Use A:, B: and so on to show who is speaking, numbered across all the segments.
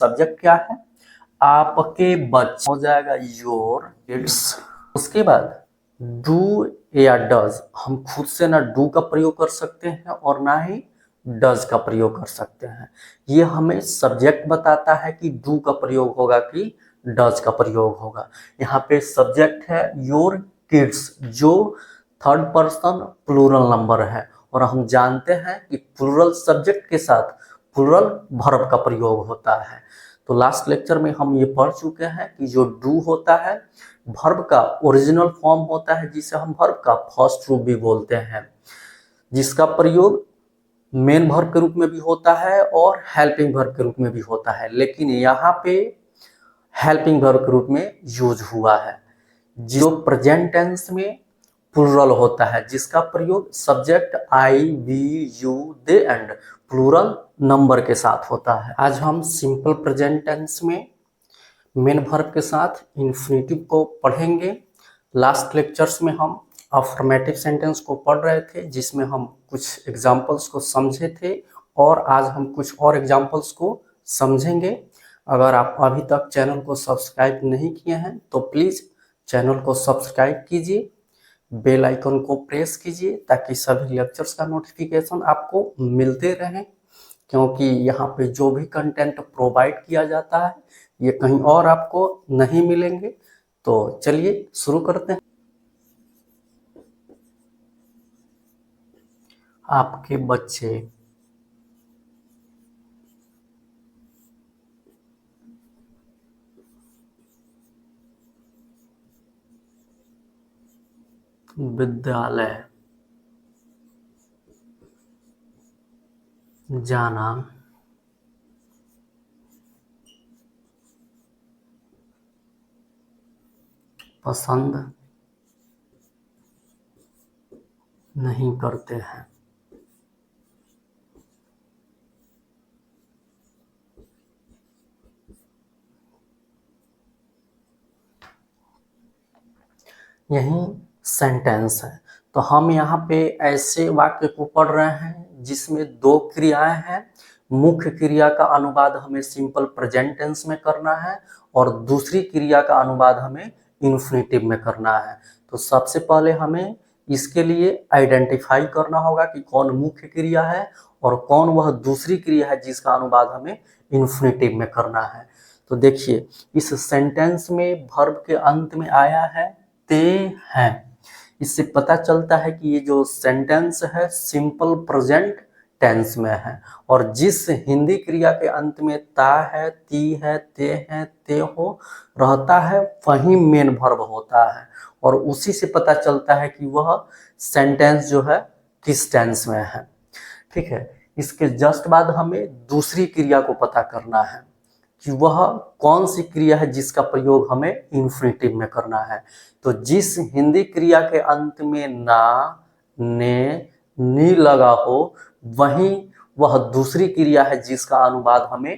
A: Subject क्या है? आपके बच्चे हो जाएगा योर किड्स। उसके बाद डू या डज, हम खुद से ना डू का प्रयोग कर सकते हैं और ना ही डज का प्रयोग कर सकते हैं। ये हमें सब्जेक्ट बताता है कि डू का प्रयोग होगा कि डज का प्रयोग होगा। यहाँ पे सब्जेक्ट है योर किड्स, जो थर्ड पर्सन प्लूरल नंबर है, और हम जानते हैं कि प्लूरल सब्जेक्ट के साथ प्लूरल वर्ब का प्रयोग होता है। तो लास्ट लेक्चर में हम ये पढ़ चुके हैं कि जो डू होता है वर्ब का ओरिजिनल फॉर्म होता है, जिसे हम वर्ब का फर्स्ट रूप भी बोलते हैं, जिसका प्रयोग मेन वर्ब के रूप में भी होता है और हेल्पिंग वर्ब के रूप में भी होता है, लेकिन यहाँ पे हेल्पिंग वर्ब के रूप में यूज हुआ है। जो प्रेजेंट टेंस में प्लूरल होता है, जिसका प्रयोग subject I, we, you, they and plural number के साथ होता है। आज हम सिंपल प्रेजेंट टेंस में मेन वर्ब के साथ इन्फिनेटिव को पढ़ेंगे। लास्ट लेक्चर्स में हम अफर्मेटिव सेंटेंस को पढ़ रहे थे, जिसमें हम कुछ एग्जाम्पल्स को समझे थे, और आज हम कुछ और एग्जाम्पल्स को समझेंगे। अगर आप अभी तक चैनल को सब्सक्राइब नहीं किए हैं तो प्लीज़ चैनल को सब्सक्राइब कीजिए, बेल आइकन को प्रेस कीजिए, ताकि सभी लेक्चर्स का नोटिफिकेशन आपको मिलते रहें, क्योंकि यहाँ पे जो भी कंटेंट प्रोवाइड किया जाता है ये कहीं और आपको नहीं मिलेंगे। तो चलिए शुरू करते हैं। आपके बच्चे विद्यालय जाना पसंद नहीं करते हैं। यही सेंटेंस है। तो हम यहाँ पे ऐसे वाक्य को पढ़ रहे हैं जिसमें दो क्रियाएं हैं। मुख्य क्रिया का अनुवाद हमें सिंपल प्रेजेंट टेंस में करना है और दूसरी क्रिया का अनुवाद हमें इन्फिनेटिव में करना है। तो सबसे पहले हमें इसके लिए आइडेंटिफाई करना होगा कि कौन मुख्य क्रिया है और कौन वह दूसरी क्रिया है जिसका अनुवाद हमें इन्फिनेटिव में करना है। तो देखिए, इस सेंटेंस में वर्ब के अंत में आया है ते हैं। इससे पता चलता है कि ये जो सेंटेंस है सिंपल प्रेजेंट टेंस में है, और जिस हिंदी क्रिया के अंत में ता है, ती है, ते हैं, ते हो रहता है, वही मेन वर्ब होता है, और उसी से पता चलता है कि वह सेंटेंस जो है किस टेंस में है। ठीक है, इसके जस्ट बाद हमें दूसरी क्रिया को पता करना है कि वह कौन सी क्रिया है जिसका प्रयोग हमें इन्फिनेटिव में करना है। तो जिस हिंदी क्रिया के अंत में ना, ने, नी लगा हो, वही वह दूसरी क्रिया है जिसका अनुवाद हमें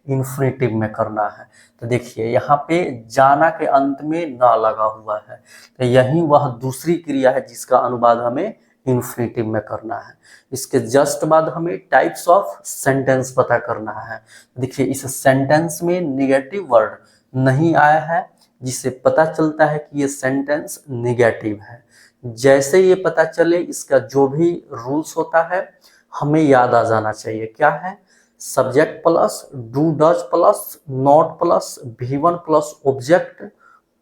A: इन्फिनेटिव में करना है। तो देखिए, यहाँ पे जाना के अंत में ना लगा हुआ है, तो यही वह दूसरी क्रिया है जिसका अनुवाद हमें इन्फिनेटिव में करना है। इसके जस्ट बाद हमें टाइप्स ऑफ सेंटेंस पता करना है। देखिए, इस सेंटेंस में निगेटिव वर्ड नहीं आया है, जिससे पता चलता है कि ये सेंटेंस निगेटिव है। जैसे ये पता चले, इसका जो भी रूल्स होता है हमें याद आ जाना चाहिए। क्या है? Subject plus do does plus not plus V1 plus object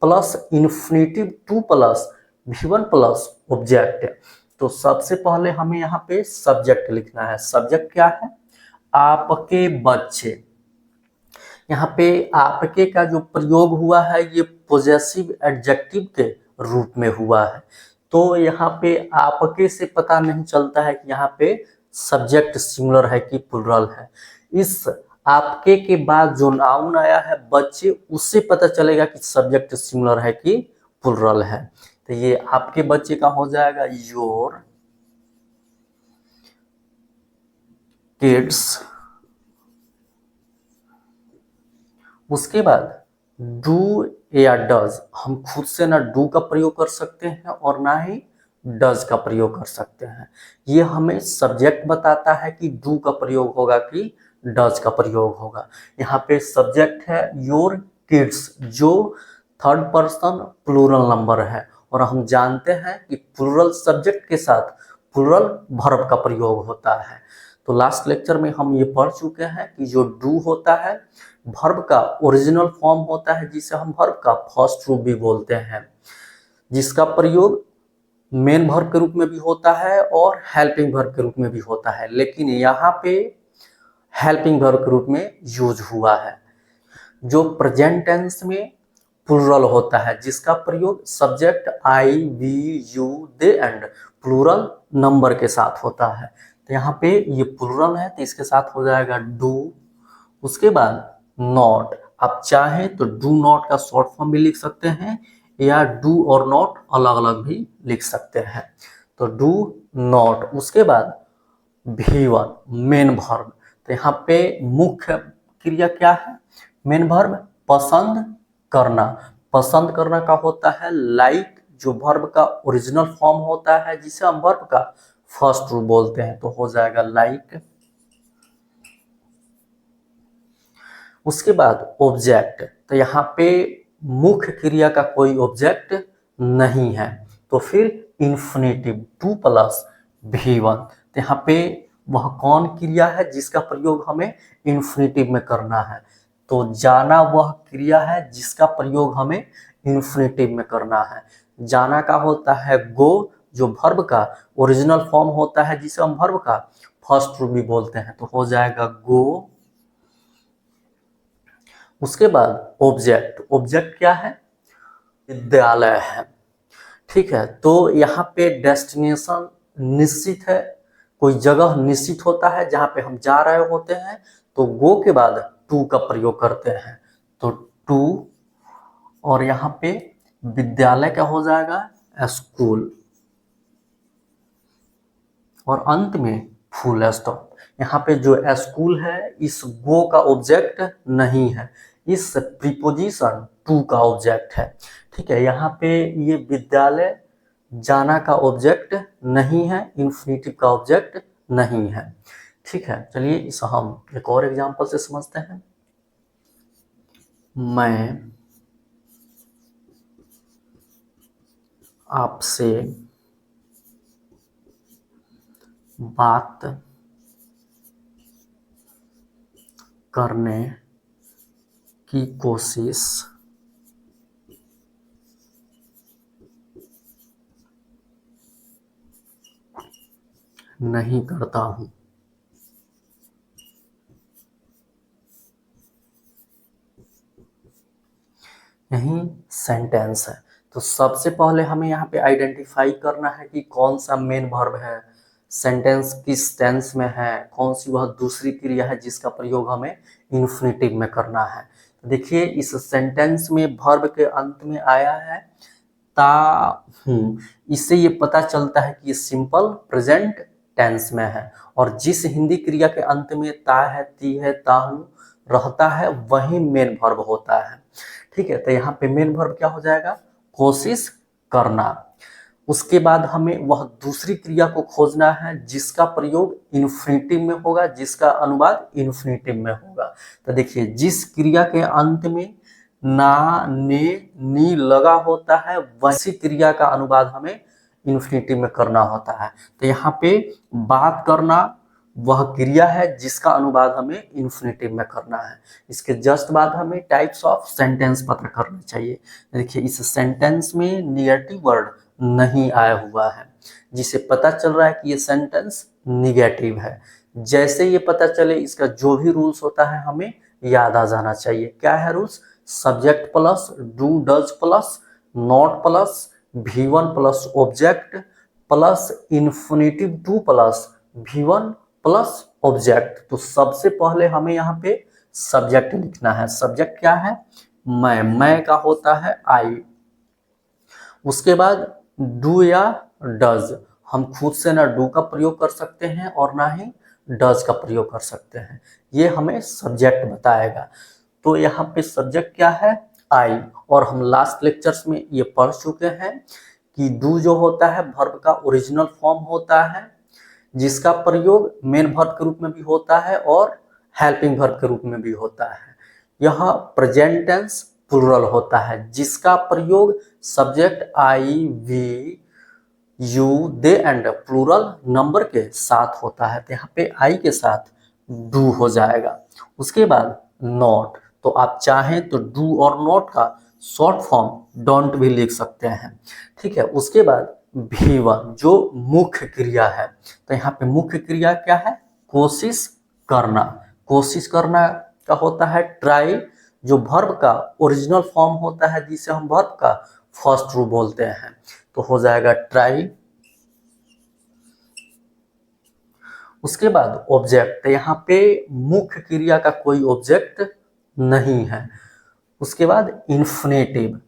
A: plus infinitive two plus V1 plus object. तो सबसे पहले हमें यहाँ पे सब्जेक्ट लिखना है। सब्जेक्ट क्या है? आपके बच्चे। यहाँ पे आपके का जो प्रयोग हुआ है ये पॉजेसिव एडजेक्टिव के रूप में हुआ है। तो यहाँ पे आपके से पता नहीं चलता है कि यहाँ पे सब्जेक्ट सिंगुलर है कि प्लूरल है। इस आपके के बाद जो नाउन आया है बच्चे, उससे पता चलेगा कि सब्जेक्ट सिंगुलर है कि प्लूरल है। तो ये आपके बच्चे का हो जाएगा योर किड्स। उसके बाद डू या डज, हम खुद से ना डू का प्रयोग कर सकते हैं और ना ही डज का प्रयोग कर सकते हैं। ये हमें सब्जेक्ट बताता है कि डू का प्रयोग होगा कि डज का प्रयोग होगा। यहाँ पे सब्जेक्ट है योर किड्स, जो थर्ड पर्सन प्लूरल नंबर है, और हम जानते हैं कि प्लूरल सब्जेक्ट के साथ प्लूरल वर्ब का प्रयोग होता है। तो लास्ट लेक्चर में हम ये पढ़ चुके हैं कि जो डू होता है वर्ब का ओरिजिनल फॉर्म होता है, जिसे हम वर्ब का फर्स्ट रूप भी बोलते हैं, जिसका प्रयोग मेन वर्ब के रूप में भी होता है और हेल्पिंग वर्ब के रूप में भी होता है, लेकिन यहाँ पे हेल्पिंग वर्ब के रूप में यूज हुआ है। जो प्रेजेंट टेंस में प्लूरल होता है, जिसका प्रयोग subject I, we, you, they and plural number के साथ होता है। तो यहाँ पे ये प्लूरल है तो इसके साथ हो जाएगा डू। उसके बाद नॉट, आप चाहें तो डू नॉट का शॉर्ट फॉर्म भी लिख सकते हैं या डू और नॉट अलग अलग भी लिख सकते हैं। तो डू नॉट। उसके बाद V1 मेन वर्ब, तो यहाँ पे मुख्य क्रिया क्या है? मेन वर्ब पसंद करना। पसंद करना का होता है लाइक, जो वर्ब का ओरिजिनल फॉर्म होता है, जिसे हम वर्ब का फर्स्ट रूप बोलते हैं, तो हो जाएगा लाइक। उसके बाद ऑब्जेक्ट, तो यहाँ पे मुख्य क्रिया का कोई ऑब्जेक्ट नहीं है, तो फिर इन्फिनेटिव 2 प्लस V1। तो यहाँ पे वह कौन क्रिया है जिसका प्रयोग हमें इन्फिनेटिव में करना है? तो जाना वह क्रिया है जिसका प्रयोग हमें इन्फिनेटिव में करना है। जाना का होता है गो, जो वर्ब का ओरिजिनल फॉर्म होता है, जिसे हम वर्ब का फर्स्ट रूप भी बोलते हैं, तो हो जाएगा गो। उसके बाद ऑब्जेक्ट, ऑब्जेक्ट क्या है? विद्यालय है। ठीक है, तो यहाँ पे डेस्टिनेशन निश्चित है, कोई जगह निश्चित होता है जहाँ पे हम जा रहे होते हैं, तो गो के बाद टू का प्रयोग करते हैं, तो टू। और यहाँ पे विद्यालय क्या हो जाएगा? स्कूल। और अंत में फुल स्टॉप। यहाँ पे जो स्कूल है, इस गो का ऑब्जेक्ट नहीं है, इस प्रीपोजिशन टू का ऑब्जेक्ट है। ठीक है, यहाँ पे ये विद्यालय जाना का ऑब्जेक्ट नहीं है, इन्फिनेटिव का ऑब्जेक्ट नहीं है। ठीक है, चलिए इस हम एक और एग्जांपल से समझते हैं। मैं आपसे बात करने की कोशिश नहीं करता हूं। यही सेंटेंस है। तो सबसे पहले हमें यहाँ पे आइडेंटिफाई करना है कि कौन सा मेन वर्ब है, सेंटेंस किस टेंस में है, कौन सी वह दूसरी क्रिया है जिसका प्रयोग हमें इन्फिनेटिव में करना है। तो देखिए इस सेंटेंस में वर्ब के अंत में आया है ता हूँ, इससे ये पता चलता है कि ये सिंपल प्रेजेंट टेंस में है, और जिस हिंदी क्रिया के अंत में ता है, ती है, ता हूँ रहता है, वही मेन वर्ब होता है। ठीक है, तो यहाँ पे मेन वर्ब क्या हो जाएगा? कोशिश करना। उसके बाद हमें वह दूसरी क्रिया को खोजना है जिसका प्रयोग इन्फिनेटिव में होगा, जिसका अनुवाद इन्फिनेटिव में होगा। तो देखिए जिस क्रिया के अंत में ना, ने, नी लगा होता है, वैसी क्रिया का अनुवाद हमें इन्फिनेटिव में करना होता है। तो यहाँ पे बात करना वह क्रिया है जिसका अनुवाद हमें इन्फिनेटिव में करना है। इसके जस्ट बाद हमें टाइप्स ऑफ सेंटेंस पता करना चाहिए। देखिए इस सेंटेंस में निगेटिव वर्ड नहीं आया हुआ है, जिसे पता चल रहा है कि ये सेंटेंस निगेटिव है। जैसे ये पता चले, इसका जो भी रूल्स होता है हमें याद आ जाना चाहिए। क्या है rules? Subject plus do does plus not plus V1 plus object plus infinitive two plus V1 plus object. तो सबसे पहले हमें यहाँ पे सब्जेक्ट लिखना है। सब्जेक्ट क्या है? मैं का होता है आई। उसके बाद डू या डज, हम खुद से ना डू का प्रयोग कर सकते हैं और ना ही डज का प्रयोग कर सकते हैं, ये हमें सब्जेक्ट बताएगा। तो यहाँ पे सब्जेक्ट क्या है? आई। और हम लास्ट लेक्चर्स में ये पढ़ चुके हैं कि डू जो होता है वर्ब का ओरिजिनल फॉर्म होता है, जिसका प्रयोग मेन वर्ब के रूप में भी होता है और हेल्पिंग वर्ब के रूप में भी होता है। यह प्रेजेंट टेंस प्लूरल होता है जिसका प्रयोग subject I, we, you, they and plural number के साथ होता है। तो यहाँ पे आई के साथ डू हो जाएगा। उसके बाद नॉट, तो आप चाहें तो डू और नॉट का शॉर्ट फॉर्म डोंट भी लिख सकते हैं, ठीक है। उसके बाद भी1 जो मुख्य क्रिया है, तो यहाँ पे मुख्य क्रिया क्या है, कोशिश करना। कोशिश करना का होता है ट्राई, जो वर्ब का ओरिजिनल फॉर्म होता है जिसे हम वर्ब का फर्स्ट रूप बोलते हैं, तो हो जाएगा ट्राई। उसके बाद ऑब्जेक्ट, यहाँ पे मुख्य क्रिया का कोई ऑब्जेक्ट नहीं है। उसके बाद इन्फिनेटिव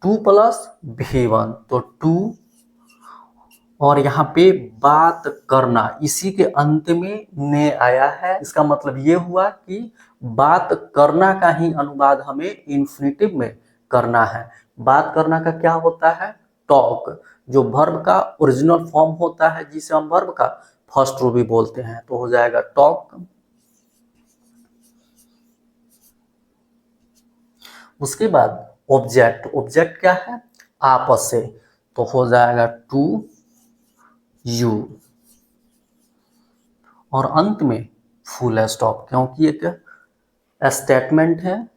A: 2 प्लस भी1, तो 2, और यहाँ पे बात करना, इसी के अंत में ने आया है। इसका मतलब ये हुआ कि बात करना का ही अनुवाद हमें इन्फिनेटिव में करना है। बात करना का क्या होता है, टॉक, जो वर्ब का ओरिजिनल फॉर्म होता है जिसे हम वर्ब का फर्स्ट रूप भी बोलते हैं, तो हो जाएगा टॉक। उसके बाद ऑब्जेक्ट, ऑब्जेक्ट क्या है, आपस से, तो हो जाएगा टू यू, और अंत में फुल स्टॉप, क्योंकि एक स्टेटमेंट है।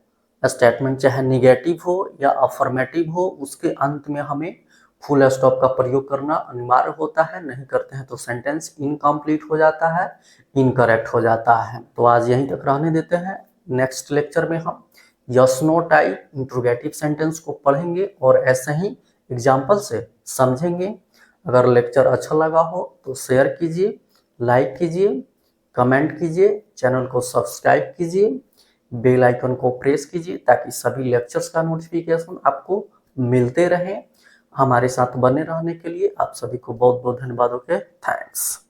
A: स्टेटमेंट चाहे निगेटिव हो या अफर्मेटिव हो, उसके अंत में हमें फुल स्टॉप का प्रयोग करना अनिवार्य होता है। नहीं करते हैं तो सेंटेंस इनकम्प्लीट हो जाता है, इनकरेक्ट हो जाता है। तो आज यहीं तक रहने देते हैं। नेक्स्ट लेक्चर में हम yes no type interrogative sentence को पढ़ेंगे और ऐसे ही एग्जाम्पल से समझेंगे। अगर लेक्चर अच्छा लगा हो तो शेयर कीजिए, लाइक कीजिए, कमेंट कीजिए, चैनल को सब्सक्राइब कीजिए, बेल आइकन को प्रेस कीजिए ताकि सभी लेक्चर्स का नोटिफिकेशन आपको मिलते रहे। हमारे साथ बने रहने के लिए आप सभी को बहुत बहुत धन्यवाद। Okay, thanks.